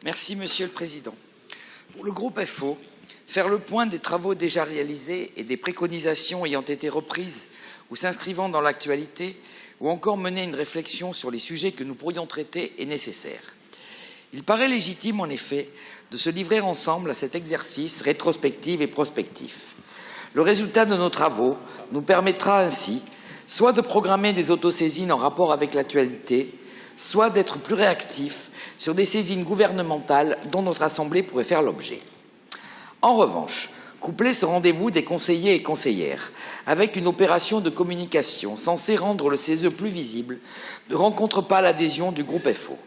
Merci, Monsieur le Président. Pour le groupe FO, faire le point des travaux déjà réalisés et des préconisations ayant été reprises ou s'inscrivant dans l'actualité, ou encore mener une réflexion sur les sujets que nous pourrions traiter est nécessaire. Il paraît légitime, en effet, de se livrer ensemble à cet exercice rétrospectif et prospectif. Le résultat de nos travaux nous permettra ainsi soit de programmer des autosaisines en rapport avec l'actualité, soit d'être plus réactifs sur des saisines gouvernementales dont notre Assemblée pourrait faire l'objet. En revanche, coupler ce rendez-vous des conseillers et conseillères avec une opération de communication censée rendre le CESE plus visible ne rencontre pas l'adhésion du groupe FO.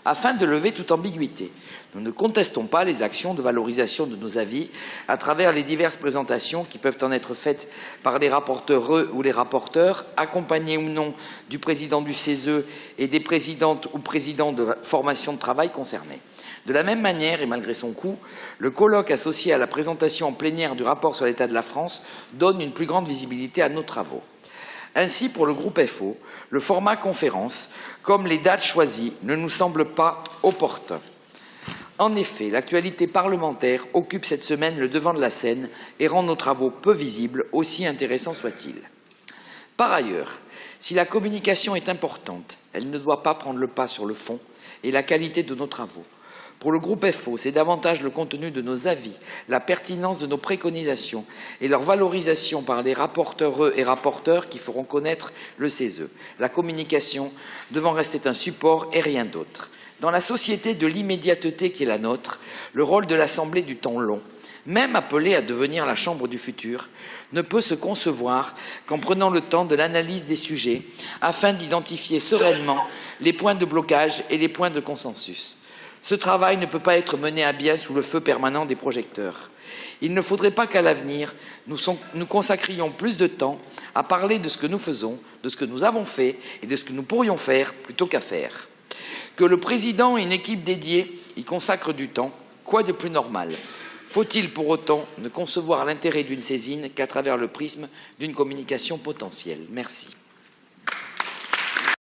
Afin de lever toute ambiguïté, nous ne contestons pas les actions de valorisation de nos avis à travers les diverses présentations qui peuvent en être faites par les rapporteurs ou les rapporteurs, accompagnés ou non du président du CESE et des présidentes ou présidents de formation de travail concernés. De la même manière, et malgré son coût, le colloque associé à la présentation en plénière du rapport sur l'état de la France donne une plus grande visibilité à nos travaux. Ainsi, pour le groupe FO, le format conférence, comme les dates choisies, ne nous semble pas opportun. En effet, l'actualité parlementaire occupe cette semaine le devant de la scène et rend nos travaux peu visibles, aussi intéressants soient-ils. Par ailleurs, si la communication est importante, elle ne doit pas prendre le pas sur le fond et la qualité de nos travaux. Pour le groupe FO, c'est davantage le contenu de nos avis, la pertinence de nos préconisations et leur valorisation par les rapporteurs et rapporteurs qui feront connaître le CESE. La communication devant rester un support et rien d'autre. Dans la société de l'immédiateté qui est la nôtre, le rôle de l'Assemblée du temps long, même appelée à devenir la Chambre du futur, ne peut se concevoir qu'en prenant le temps de l'analyse des sujets afin d'identifier sereinement les points de blocage et les points de consensus. Ce travail ne peut pas être mené à bien sous le feu permanent des projecteurs. Il ne faudrait pas qu'à l'avenir, nous consacrions plus de temps à parler de ce que nous faisons, de ce que nous avons fait et de ce que nous pourrions faire plutôt qu'à faire. Que le président et une équipe dédiée y consacrent du temps, quoi de plus normal? Faut-il pour autant ne concevoir l'intérêt d'une saisine qu'à travers le prisme d'une communication potentielle? Merci.